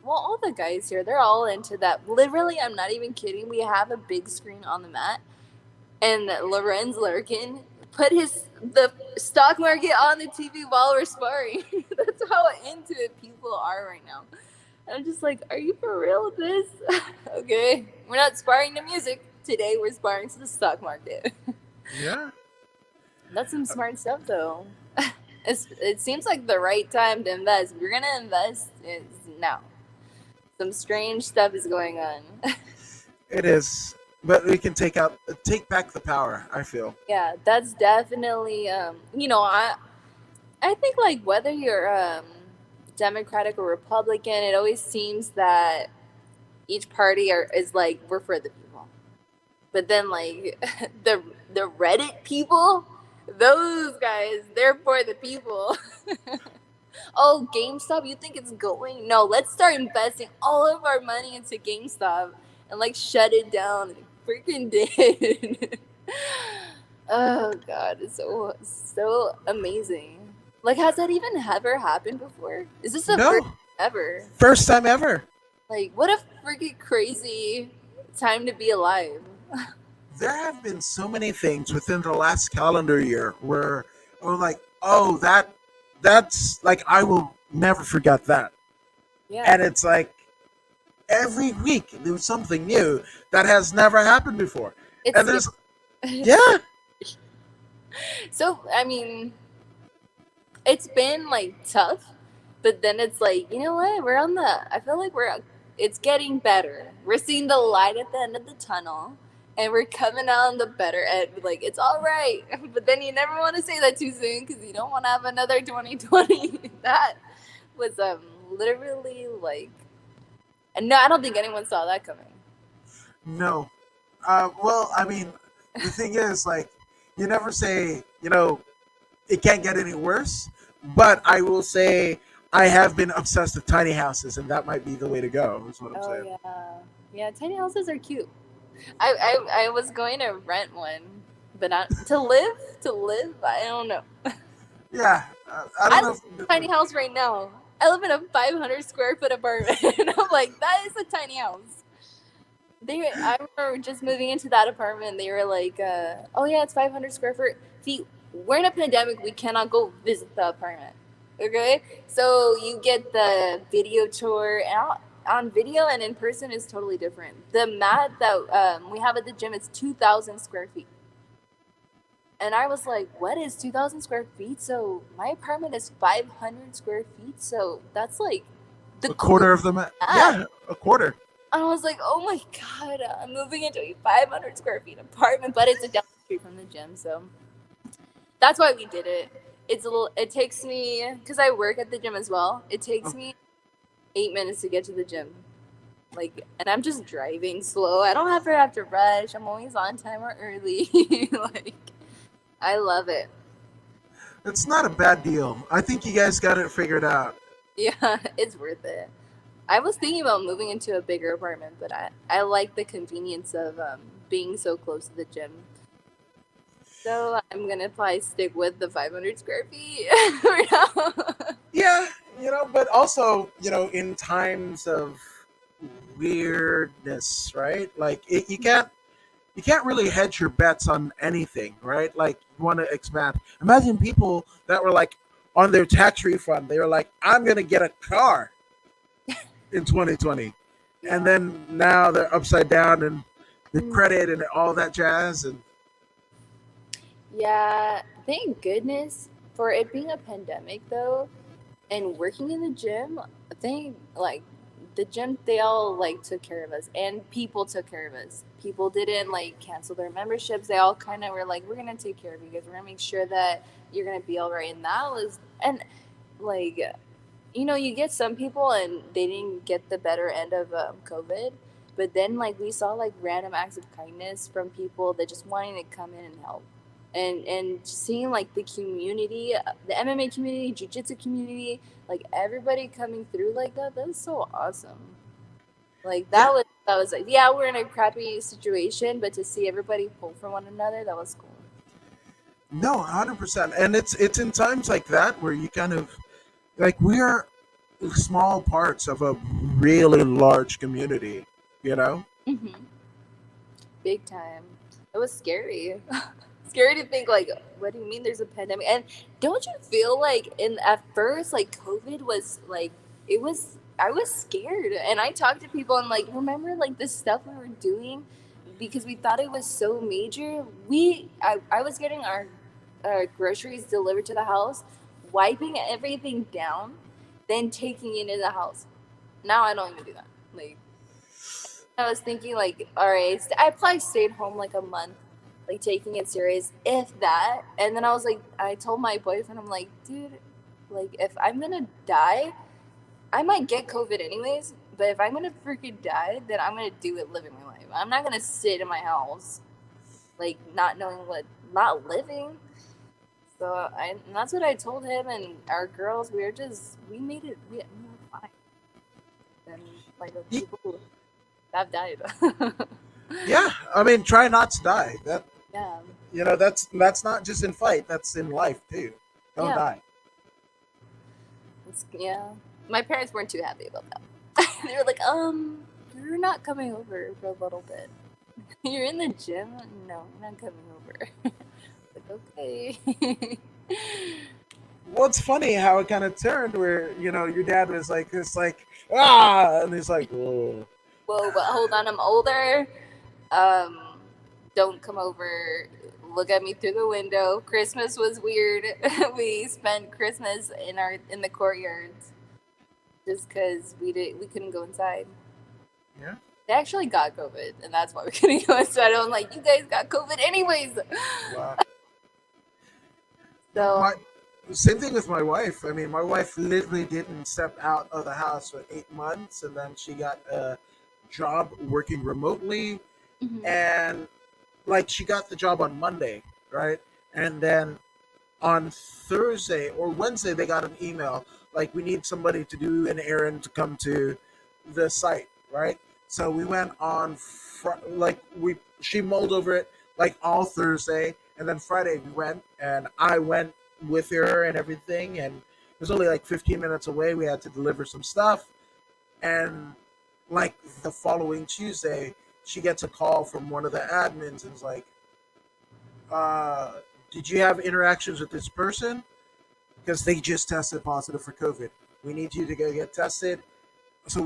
all the guys here, they're all into that. Literally, I'm not even kidding. We have a big screen on the mat, and Lorenz Larkin put the stock market on the TV while we're sparring. That's how into it people are right now. I'm just like, are you for real with this? Okay, we're not sparring to music today. We're sparring to the stock market. Yeah, that's some smart stuff, though. It seems like the right time to invest. If you're gonna invest, it's now. Some strange stuff is going on. It is, but we can take back the power, I feel. Yeah, that's definitely I think like whether you're Democratic or Republican, it always seems that each party is like, we're for the people, but then like the Reddit people, those guys, they're for the people. Oh, GameStop, you think it's going? No, let's start investing all of our money into GameStop and like shut it down. And freaking did. Oh god, it's so amazing. Like, has that even ever happened before? Is this the first time ever? First time ever. Like, what a freaking crazy time to be alive. There have been so many things within the last calendar year where we're like, oh, that's like, I will never forget that. Yeah. And it's like every week there's something new that has never happened before. Yeah. So, I mean, it's been like tough, but then it's like, you know what? I feel like it's getting better. We're seeing the light at the end of the tunnel, and we're coming out on the better end. Like, it's all right. But then you never want to say that too soon because you don't want to have another 2020. That was literally like, and no, I don't think anyone saw that coming. No. Well, I mean, the thing is, like, you never say, it can't get any worse. But I will say I have been obsessed with tiny houses, and that might be the way to go, is what I'm saying. Yeah, tiny houses are cute. I was going to rent one, but not to live. To live, I don't know. Yeah, I don't know. live in a tiny house right now. I live in a 500 square foot apartment. And I'm like, that is a tiny house. I remember just moving into that apartment. They were like, "Oh yeah, it's 500 square feet. We're in a pandemic. We cannot go visit the apartment. Okay, so you get the video tour, and on video and in person is totally different. The mat that we have at the gym is 2,000 square feet, and I was like, "What is 2,000 square feet?" So my apartment is 500 square feet. So that's like a quarter of the mat. Yeah, a quarter. And I was like, oh my God, I'm moving into a 500 square feet apartment, but it's a down the street from the gym. So that's why we did it. It takes me, because I work at the gym as well, it takes me 8 minutes to get to the gym. Like, and I'm just driving slow. I don't ever have to rush. I'm always on time or early. Like, I love it. It's not a bad deal. I think you guys got it figured out. Yeah, it's worth it. I was thinking about moving into a bigger apartment, but I like the convenience of being so close to the gym. So I'm going to probably stick with the 500 square feet for now. Yeah, but also, in times of weirdness, right? Like, you can't really hedge your bets on anything, right? Like, you want to expand. Imagine people that were like on their tax refund. They were like, I'm going to get a car in 2020, and then now they're upside down and the credit and all that jazz. And yeah, thank goodness for it being a pandemic though, and working in the gym. I think like the gym, they all like took care of us, and people took care of us. People didn't like cancel their memberships. They all kind of were like, we're gonna take care of you guys. We're gonna make sure that you're gonna be all right. And that was, and like, you get some people and they didn't get the better end of COVID, but then like we saw like random acts of kindness from people that just wanting to come in and help, and seeing like the community, the MMA community, jiu-jitsu community, like everybody coming through like that. That was so awesome. Like that was like, yeah, we're in a crappy situation, but to see everybody pull for one another, that was cool. No, 100%, and it's in times like that where you kind of like, we are small parts of a really large community, Mm-hmm. Big time. It was scary. Scary to think like, what do you mean there's a pandemic? And don't you feel like at first like COVID was like, I was scared, and I talked to people and like, remember like the stuff we were doing because we thought it was so major. I was getting our groceries delivered to the house, wiping everything down, then taking it in the house. Now I don't even do that. Like, I was thinking like, all right, I probably stayed home like a month, like taking it serious, if that. And then I told my boyfriend, I'm like, dude, like if I'm gonna die, I might get COVID anyways, but if I'm gonna freaking die, then I'm gonna do it living my life. I'm not gonna sit in my house, like not not living. So and that's what I told him and our girls. We made it. We were fine. And like the people who have died. Yeah, I mean, try not to die. That Yeah. That's not just in fight. That's in life too. Don't die. Yeah. My parents weren't too happy about that. They were like, you're not coming over for a little bit. You're in the gym? No, I'm not coming over. Like, okay. Well, it's funny how it kind of turned where, your dad was like, this, like, and he's like, whoa. Whoa, but hold on, I'm older. don't come over, look at me through the window. Christmas was weird. We spent Christmas in the courtyards just because we couldn't go inside. Yeah. They actually got COVID, and that's why we couldn't go inside. I'm like, you guys got COVID anyways. Wow. So Same thing with my wife. I mean, my wife literally didn't step out of the house for 8 months, and then she got a job working remotely, and like she got the job on Monday, right? And then on Thursday or Wednesday, they got an email like we need somebody to do an errand to come to the site, right? So we went on she mulled over it like all Thursday, and then Friday we went, and I went with her and everything, and it was only like 15 minutes away. We had to deliver some stuff, and like the following Tuesday, she gets a call from one of the admins and is like, did you have interactions with this person? Because they just tested positive for COVID. We need you to go get tested. So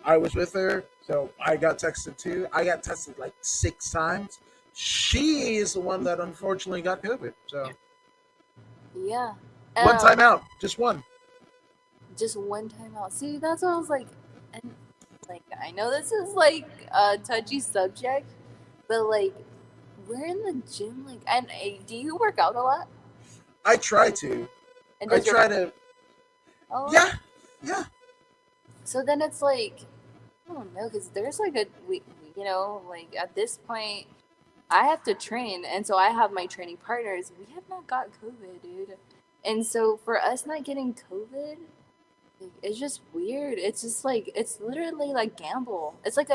I was with her, so I got tested too. I got tested like 6 times. She is the one that unfortunately got COVID. So yeah, one time out, just one. Just one time out. See, that's what I was like, and like I know this is like a touchy subject, but like we're in the gym, like, and do you work out a lot? I try to. And I try to. Oh, Yeah. So then it's like, I don't know, because there's like like at this point, I have to train, and so I have my training partners. We have not got COVID, dude, and so for us not getting COVID, like, it's just weird. It's just like it's literally like gamble. It's like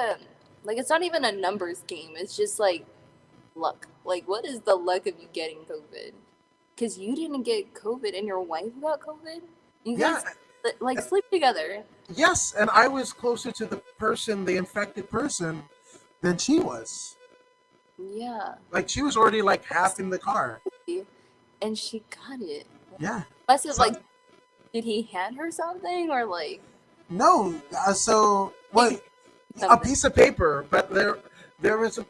it's not even a numbers game. It's just like luck. Like, what is the luck of you getting COVID? Because you didn't get COVID and your wife got COVID. You guys like sleep together. Yes, and I was closer to the infected person, than she was. Yeah. Like she was already like half in the car. And she got it. Yeah. Must have like, did he hand her something or like? No. A piece of paper, but there was a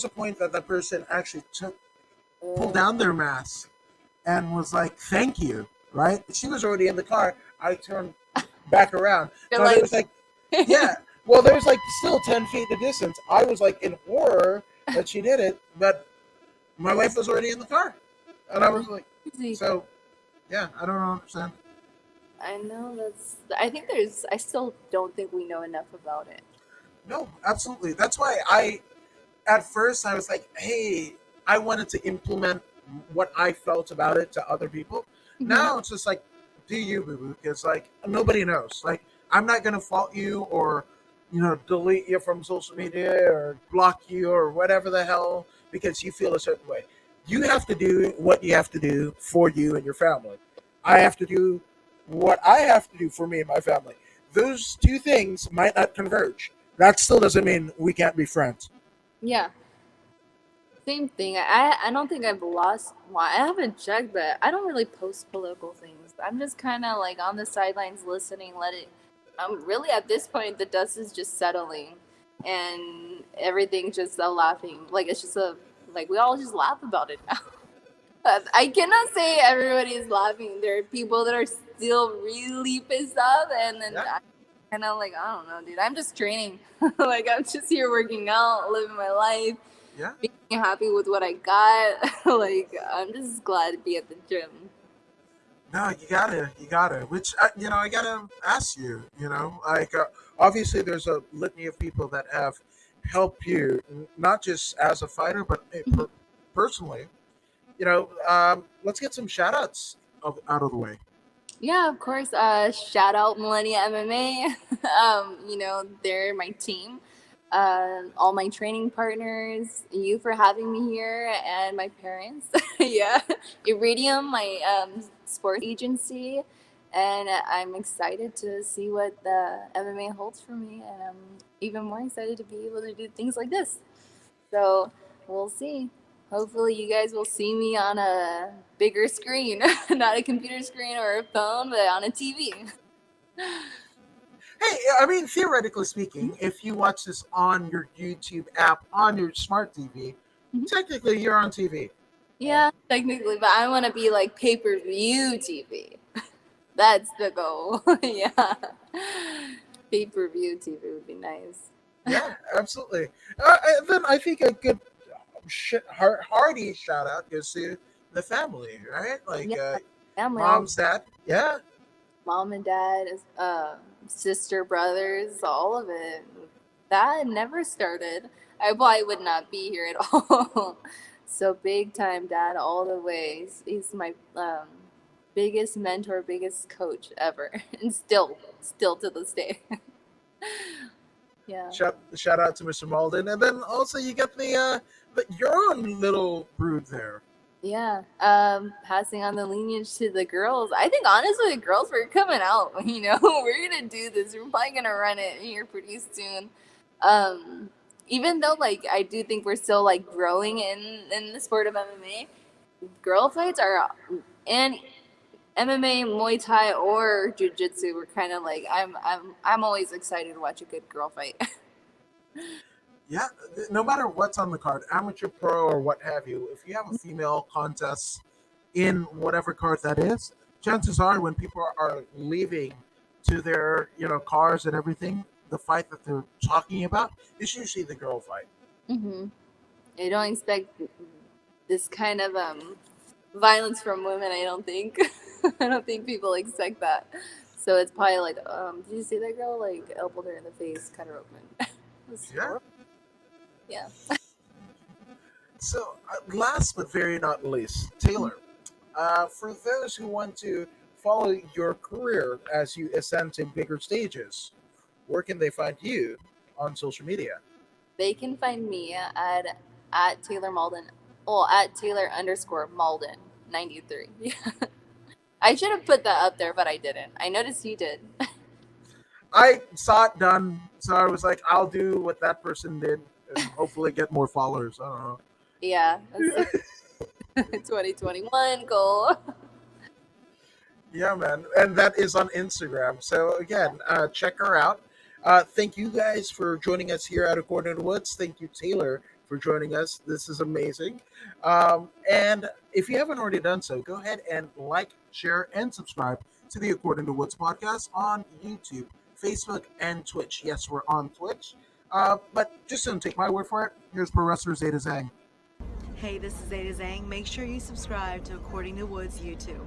point that person actually pulled down their mask and was like, "Thank you." Right? She was already in the car. I turned back around. So it was like, yeah. Well, there's like still 10 feet of distance. I was like in horror that she did it, but my wife was already in the car, and I was like, so yeah, I don't understand. I know I still don't think we know enough about it. No, absolutely. That's why at first I was like, hey, I wanted to implement what I felt about it to other people. Now it's just like, do you, boo-boo? Because like nobody knows. Like I'm not gonna fault you or delete you from social media or block you or whatever the hell because you feel a certain way. You have to do what you have to do for you and your family. I have to do what I have to do for me and my family. Those two things might not converge. That still doesn't mean we can't be friends. Yeah. Same thing. I don't think I've lost. Well, I haven't checked, but I don't really post political things. I'm just kind of like on the sidelines listening. I'm really at this point, the dust is just settling, and everything just laughing. Like it's just we all just laugh about it now. I cannot say everybody is laughing. There are people that are still really pissed off, and then I kind of like, I don't know, dude. I'm just training. Like I'm just here working out, living my life. Yeah. Being happy with what I got. Like I'm just glad to be at the gym. No, you gotta. Which I gotta ask you. Obviously, there's a litany of people that have helped you, not just as a fighter, but personally. Let's get some shout outs out of the way. Yeah, of course. Shout out Millennia MMA. They're my team. All my training partners, you for having me here, and my parents. Yeah, Iridium, my sports agency, and I'm excited to see what the MMA holds for me, and I'm even more excited to be able to do things like this. So we'll see. Hopefully you guys will see me on a bigger screen, not a computer screen or a phone, but on a TV. Hey, I mean, theoretically speaking, if you watch this on your YouTube app on your smart TV, technically you're on TV. Yeah, technically, but I want to be like pay-per-view TV. That's the goal. Yeah. Pay-per-view TV would be nice. Yeah, absolutely. And then I think a good hearty shout out goes to the family, right? Like Yeah, family, all mom's dad. Yeah, mom and dad, sister, brothers, all of it. That never started. I probably would not be here at all. So big time dad all the way. He's my biggest mentor, biggest coach ever, and still to this day. Yeah. shout out to Mr. Mauldin, and then also you get the your own little brood there. Yeah, passing on the lineage to the girls. I think honestly, the girls were coming out. We're gonna do this. We're probably gonna run it here pretty soon. Even though like I do think we're still like growing in the sport of MMA, girl fights are and MMA, Muay Thai, or Jiu Jitsu. We're kind of like I'm always excited to watch a good girl fight. Yeah, no matter what's on the card, amateur, pro, or what have you, if you have a female contest in whatever card that is, chances are when people are leaving to their cars and everything, the fight that they're talking about is usually the girl fight. I don't expect this kind of violence from women. I don't think. I don't think people expect that. So it's probably like, did you see that girl like elbowed her in the face, cut her open? Yeah. Yeah. So, last but very not least, Taylor, for those who want to follow your career as you ascend to bigger stages, where can they find you on social media? They can find me at Taylor Mauldin. Well, at Taylor_Mauldin 93. I should have put that up there, but I didn't. I noticed you did. I saw it done, so I was like, I'll do what that person did and hopefully get more followers. I don't know. Yeah. That's 2021 goal. Yeah, man. And that is on Instagram. So, again, check her out. Thank you guys for joining us here at According to Woods. Thank you, Taylor, for joining us. This is amazing. And if you haven't already done so, go ahead and like, share, and subscribe to the According to Woods podcast on YouTube, Facebook, and Twitch. Yes, we're on Twitch. But just don't take my word for it. Here's Pro Wrestler Zeta Zhang. Hey, this is Zeta Zhang. Make sure you subscribe to According to Woods YouTube.